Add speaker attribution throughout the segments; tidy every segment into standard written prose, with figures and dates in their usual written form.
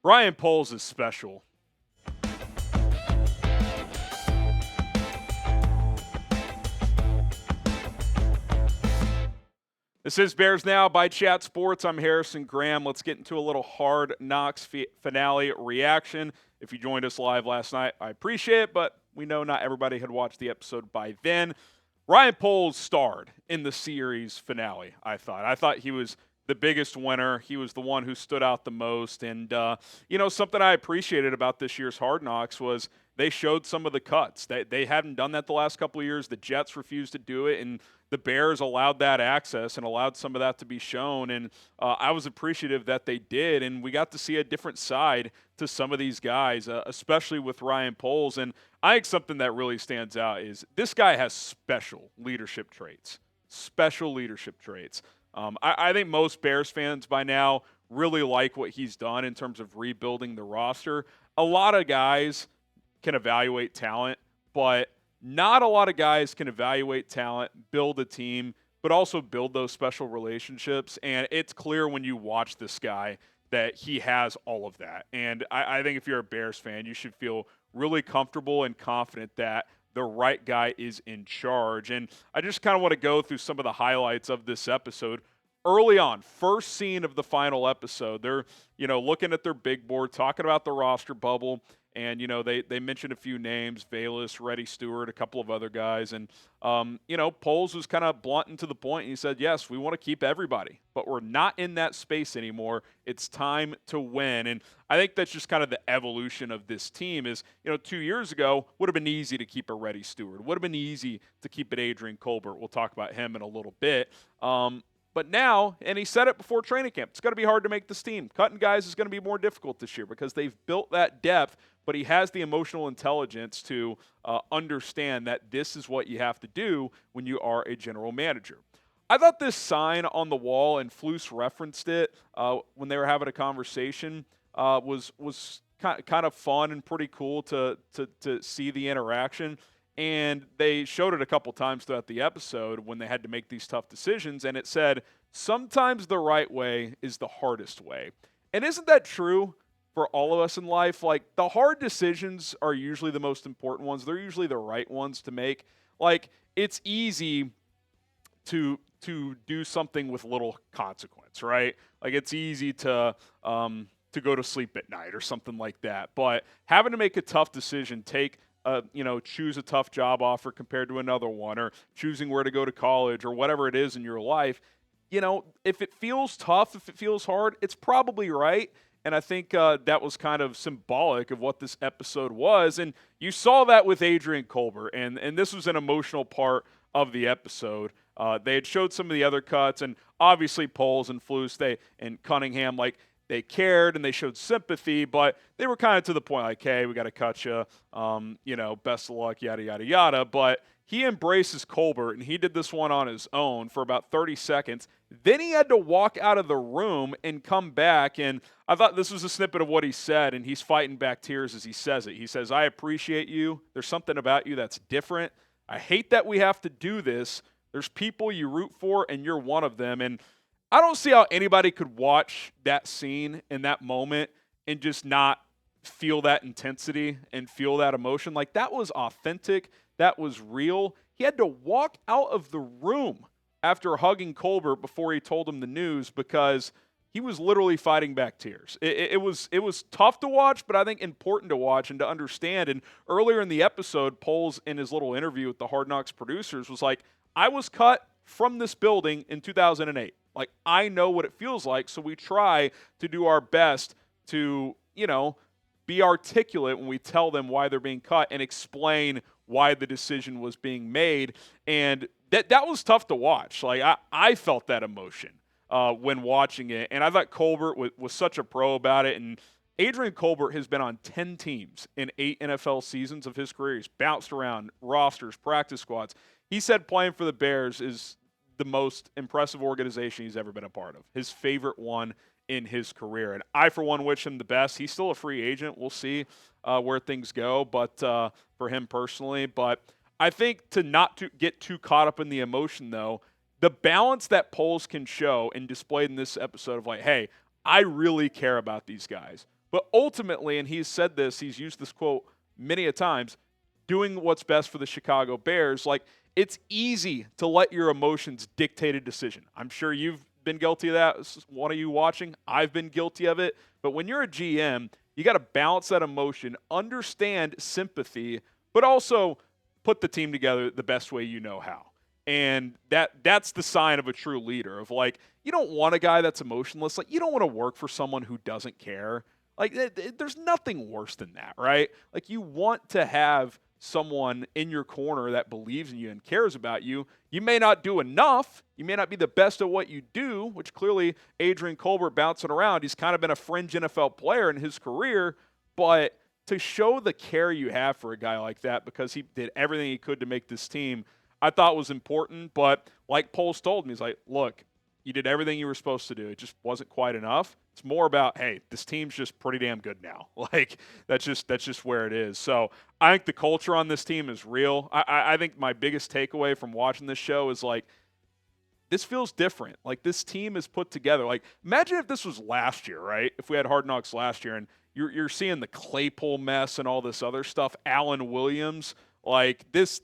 Speaker 1: Ryan Poles is special. This is Bears Now by Chat Sports. I'm Harrison Graham. Let's get into a little Hard Knocks finale reaction. If you joined us live last night, I appreciate it, but we know not everybody had watched the episode by then. Ryan Poles starred in the series finale, I thought. I thought he was the biggest winner. He was the one who stood out the most. And, something I appreciated about this year's Hard Knocks was they showed some of the cuts. They hadn't done that the last couple of years. The Jets refused to do it, and the Bears allowed that access and allowed some of that to be shown. And I was appreciative that they did, and we got to see a different side to some of these guys, especially with Ryan Poles. And I think something that really stands out is this guy has special leadership traits. Special leadership traits. I think most Bears fans by now really like what he's done in terms of rebuilding the roster. A lot of guys can evaluate talent, but not a lot of guys can evaluate talent, build a team, but also build those special relationships. And it's clear when you watch this guy that he has all of that. And I think if you're a Bears fan, you should feel really comfortable and confident that the right guy is in charge. And I just kind of want to go through some of the highlights of this episode. Early on, first scene of the final episode, they're, looking at their big board, talking about the roster bubble. And, they mentioned a few names, Velus, Reddy Stewart, a couple of other guys. And, Poles was kind of blunt and to the point. And he said, yes, we want to keep everybody, but we're not in that space anymore. It's time to win. And I think that's just kind of the evolution of this team is, 2 years ago, would have been easy to keep a Reddy Stewart. Would have been easy to keep an Adrian Colbert. We'll talk about him in a little bit. But now, and he said it before training camp, it's going to be hard to make this team. Cutting guys is going to be more difficult this year because they've built that depth, but he has the emotional intelligence to understand that this is what you have to do when you are a general manager. I thought this sign on the wall, and Flus referenced it when they were having a conversation, was kind of fun and pretty cool to see the interaction. And they showed it a couple times throughout the episode when they had to make these tough decisions. And it said, sometimes the right way is the hardest way. And isn't that true for all of us in life? Like, the hard decisions are usually the most important ones. They're usually the right ones to make. Like, it's easy to do something with little consequence, right? Like, it's easy to go to sleep at night or something like that. But having to make a tough decision, choose a tough job offer compared to another one, or choosing where to go to college or whatever it is in your life, if it feels tough, if it feels hard, it's probably right. And I think that was kind of symbolic of what this episode was. And you saw that with Adrian Colbert, and this was an emotional part of the episode. They had showed some of the other cuts, and obviously Poles and Flus and Cunningham, they cared and they showed sympathy, but they were kind of to the point like, hey, we got to cut you, best of luck, yada, yada, yada. But he embraces Colbert, and he did this one on his own for about 30 seconds. Then he had to walk out of the room and come back, and I thought this was a snippet of what he said, and he's fighting back tears as he says it. He says, I appreciate you. There's something about you that's different. I hate that we have to do this. There's people you root for, and you're one of them. And I don't see how anybody could watch that scene in that moment and just not feel that intensity and feel that emotion. Like, that was authentic. That was real. He had to walk out of the room after hugging Colbert before he told him the news because he was literally fighting back tears. It was tough to watch, but I think important to watch and to understand. And earlier in the episode, Poles, in his little interview with the Hard Knocks producers, was like, I was cut from this building in 2008. Like, I know what it feels like, so we try to do our best to, be articulate when we tell them why they're being cut and explain why the decision was being made. And that was tough to watch. Like, I felt that emotion when watching it, and I thought Colbert was such a pro about it. And Adrian Colbert has been on 10 teams in 8 NFL seasons of his career. He's bounced around rosters, practice squads. He said playing for the Bears is the most impressive organization he's ever been a part of, his favorite one in his career. And I, for one, wish him the best. He's still a free agent. We'll see where things go, but for him personally. But I think to not to get too caught up in the emotion, though, the balance that Poles can show and displayed in this episode of like, hey, I really care about these guys, But ultimately, and he's said this, he's used this quote many a times, doing what's best for the Chicago Bears. Like, it's easy to let your emotions dictate a decision. I'm sure you've been guilty of that. One of you watching, I've been guilty of it. But when you're a GM, you got to balance that emotion, understand sympathy, but also put the team together the best way you know how. And that's the sign of a true leader, of like, you don't want a guy that's emotionless. Like, you don't want to work for someone who doesn't care. Like, there's nothing worse than that, right? Like, you want to have someone in your corner that believes in you and cares about you. You may not do enough. You may not be the best at what you do, which clearly Adrian Colbert bouncing around. He's kind of been a fringe NFL player in his career, but to show the care you have for a guy like that, because he did everything he could to make this team, I thought was important. But like Poles told me, he's like, look, you did everything you were supposed to do. It just wasn't quite enough. It's more about, hey, this team's just pretty damn good now. Like, that's just where it is. So I think the culture on this team is real. I think my biggest takeaway from watching this show is, like, this feels different. Like, this team is put together. Like, imagine if this was last year, right? If we had Hard Knocks last year, and you're seeing the Claypool mess and all this other stuff, Allen Williams. Like, this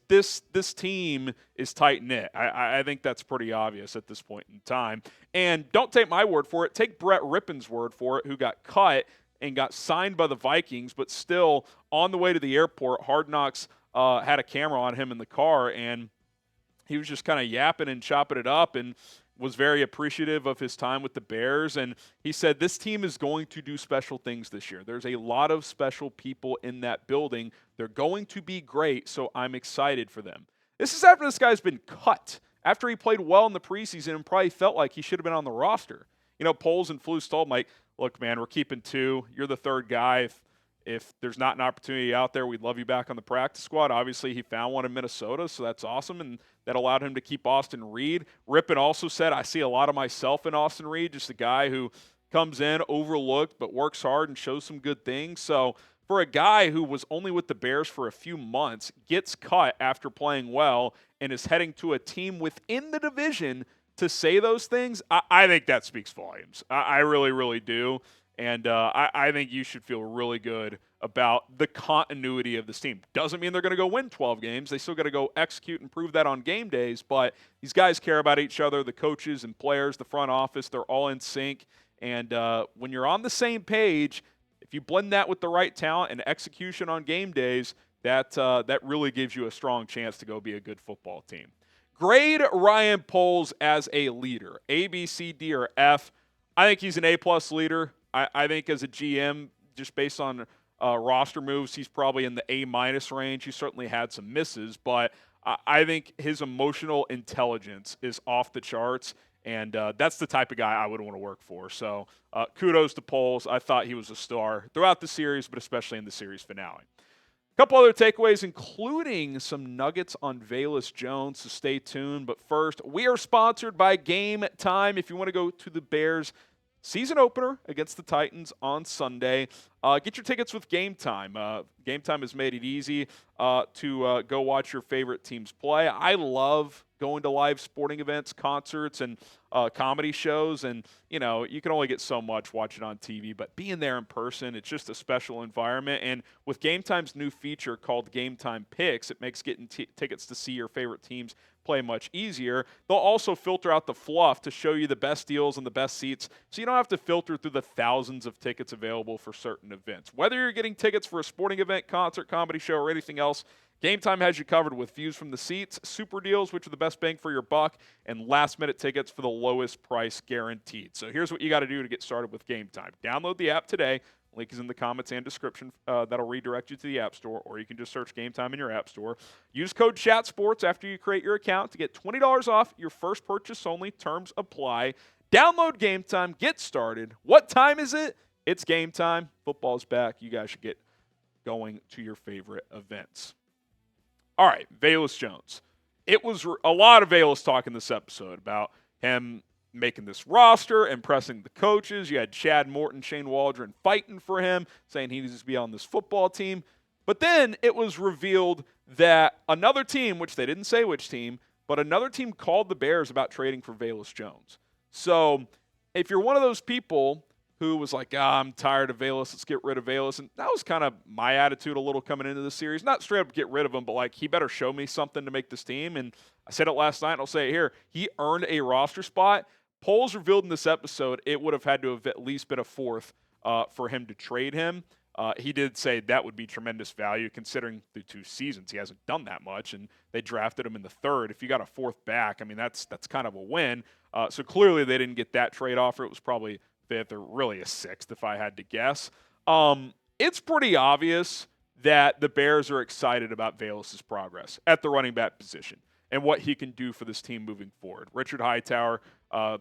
Speaker 1: team is tight-knit. I think that's pretty obvious at this point in time. And don't take my word for it. Take Brett Rippon's word for it, who got cut and got signed by the Vikings, but still on the way to the airport, Hard Knocks had a camera on him in the car, and he was just kind of yapping and chopping it up and was very appreciative of his time with the Bears. And he said, this team is going to do special things this year. There's a lot of special people in that building. They're going to be great, so I'm excited for them. This is after this guy's been cut, after he played well in the preseason and probably felt like he should have been on the roster. You know, Poles and Flus told him, like, look, man, we're keeping two. You're the third guy. If there's not an opportunity out there, we'd love you back on the practice squad. Obviously, he found one in Minnesota, so that's awesome, and that allowed him to keep Austin Reed. Rippon also said, I see a lot of myself in Austin Reed, just a guy who comes in overlooked but works hard and shows some good things. So for a guy who was only with the Bears for a few months, gets cut after playing well, and is heading to a team within the division to say those things, I think that speaks volumes. I really, really do. And I think you should feel really good about the continuity of this team. Doesn't mean they're going to go win 12 games. They still got to go execute and prove that on game days. But these guys care about each other, the coaches and players, the front office. They're all in sync. And when you're on the same page, if you blend that with the right talent and execution on game days, that really gives you a strong chance to go be a good football team. Grade Ryan Poles as a leader. A, B, C, D, or F. I think he's an A-plus leader. I think as a GM, just based on roster moves, he's probably in the A- range. He certainly had some misses, but I think his emotional intelligence is off the charts, and that's the type of guy I would want to work for. So kudos to Poles. I thought he was a star throughout the series, but especially in the series finale. A couple other takeaways, including some nuggets on Velus Jones, so stay tuned. But first, we are sponsored by Game Time. If you want to go to the Bears season opener against the Titans on Sunday, get your tickets with Game Time. Game Time has made it easy to go watch your favorite teams play. I love going to live sporting events, concerts, and comedy shows. And, you know, you can only get so much watching on TV, but being there in person, it's just a special environment. And with Game Time's new feature called Game Time Picks, it makes getting tickets to see your favorite teams play much easier. They'll also filter out the fluff to show you the best deals and the best seats, so you don't have to filter through the thousands of tickets available for certain events. Whether you're getting tickets for a sporting event, concert, comedy show, or anything else, Game Time has you covered with views from the seats, super deals, which are the best bang for your buck, and last-minute tickets for the lowest price guaranteed. So here's what you got to do to get started with Game Time. Download the app today. Link is in the comments and description. That'll redirect you to the App Store, or you can just search Game Time in your App Store. Use code ChatSports after you create your account to get $20 off your first purchase only. Terms apply. Download Game Time. Get started. What time is it? It's game time. Football's back. You guys should get going to your favorite events. All right, Velus Jones. It was a lot of Velus talk in this episode about him making this roster, impressing the coaches. You had Chad Morton, Shane Waldron fighting for him, saying he needs to be on this football team. But then it was revealed that another team, which they didn't say which team, but another team called the Bears about trading for Velus Jones. So if you're one of those people who was like, I'm tired of Velus. Let's get rid of Velus. And that was kind of my attitude a little coming into the series. Not straight up get rid of him, but like he better show me something to make this team. And I said it last night, and I'll say it here. He earned a roster spot. Polls revealed in this episode it would have had to have at least been a fourth for him to trade him. He did say that would be tremendous value considering the 2 seasons. He hasn't done that much, and they drafted him in the 3rd. If you got a 4th back, I mean, that's kind of a win. So clearly they didn't get that trade offer. It was probably 5th or really a 6th if I had to guess. It's pretty obvious that the Bears are excited about Velus' progress at the running back position and what he can do for this team moving forward. Richard Hightower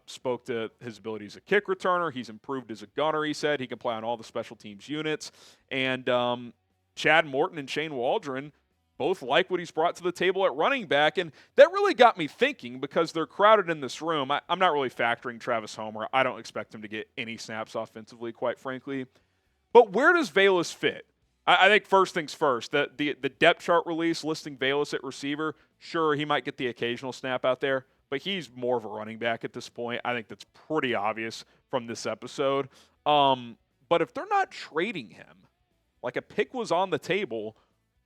Speaker 1: spoke to his ability as a kick returner. He's improved as a gunner, he said. He can play on all the special teams units. And Chad Morton and Shane Waldron both like what he's brought to the table at running back. And that really got me thinking because they're crowded in this room. I'm not really factoring Travis Homer. I don't expect him to get any snaps offensively, quite frankly. But where does Velus fit? I think first things first, the depth chart release listing Velus at receiver, sure, he might get the occasional snap out there, but he's more of a running back at this point. I think that's pretty obvious from this episode. But if they're not trading him, like a pick was on the table,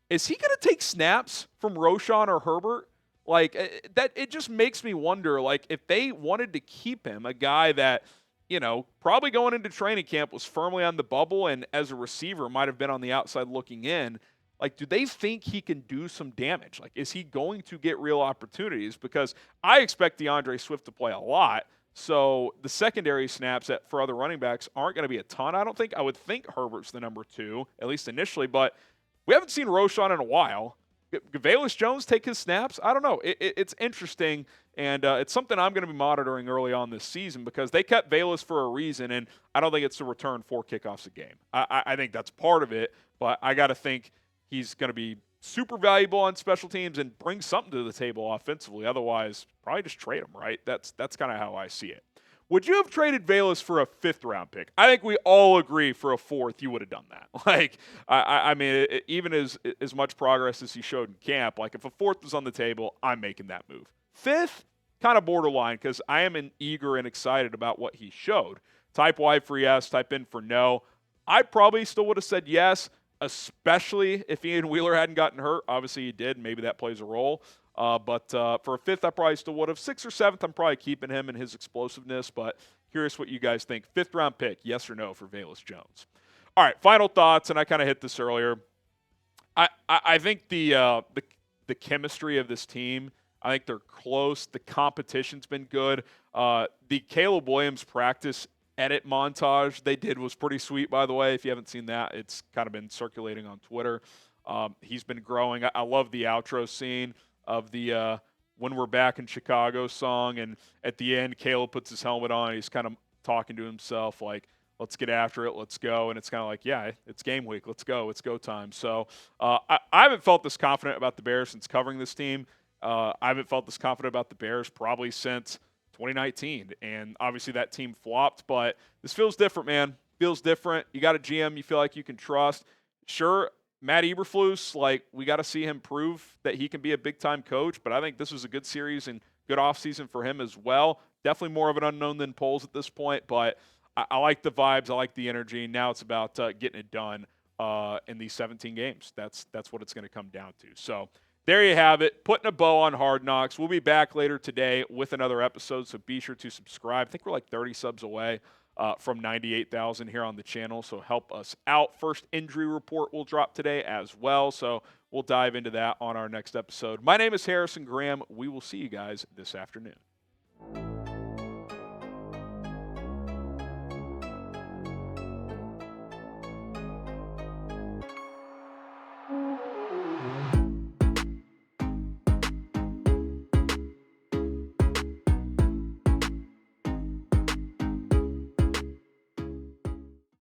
Speaker 1: is he going to take snaps from Roschon or Herbert? Like that, it just makes me wonder, like if they wanted to keep him, a guy that, you know, probably going into training camp was firmly on the bubble and as a receiver might have been on the outside looking in. Like, do they think he can do some damage? Like, is he going to get real opportunities? Because I expect DeAndre Swift to play a lot. So the secondary snaps for other running backs aren't going to be a ton. I don't think. I would think Herbert's the number 2, at least initially. But we haven't seen Roschon in a while. Velus Jones take his snaps? I don't know. It's interesting, and it's something I'm going to be monitoring early on this season because they kept Velus for a reason, and I don't think it's to return 4 kickoffs a game. I think that's part of it, but I got to think he's going to be super valuable on special teams and bring something to the table offensively. Otherwise, probably just trade him, right? That's kind of how I see it. Would you have traded Velus for a 5th-round pick? I think we all agree for a 4th, you would have done that. Like, I mean, even as much progress as he showed in camp, like if a 4th was on the table, I'm making that move. 5th, kind of borderline because I am eager and excited about what he showed. Type Y for yes, type in for no. I probably still would have said yes, especially if Ian Wheeler hadn't gotten hurt. Obviously he did. Maybe that plays a role. But for a 5th, I probably still would have. 6th or 7th, I'm probably keeping him and his explosiveness. But curious what you guys think. 5th-round pick, yes or no for Velus Jones? All right, final thoughts, and I kind of hit this earlier. I think the chemistry of this team, I think they're close. The competition's been good. The Caleb Williams practice edit montage they did was pretty sweet, by the way. If you haven't seen that, it's kind of been circulating on Twitter. He's been growing. I love the outro scene of the When We're Back in Chicago song, and at the end, Caleb puts his helmet on. He's kind of talking to himself like, let's get after it, let's go. And it's kind of like, yeah, it's game week. Let's go. It's go time. So I haven't felt this confident about the Bears since covering this team. I haven't felt this confident about the Bears probably since 2019. And obviously that team flopped, but this feels different, man. Feels different. You got a GM you feel like you can trust. Sure, Matt Eberflus, like, we got to see him prove that he can be a big-time coach, but I think this was a good series and good offseason for him as well. Definitely more of an unknown than Poles at this point, but I like the vibes. I like the energy. Now it's about getting it done in these 17 games. That's what it's going to come down to. So there you have it. Putting a bow on Hard Knocks. We'll be back later today with another episode, so be sure to subscribe. I think we're like 30 subs away from 98,000 here on the channel, so help us out. First injury report will drop today as well, so we'll dive into that on our next episode. My name is Harrison Graham. We will see you guys this afternoon.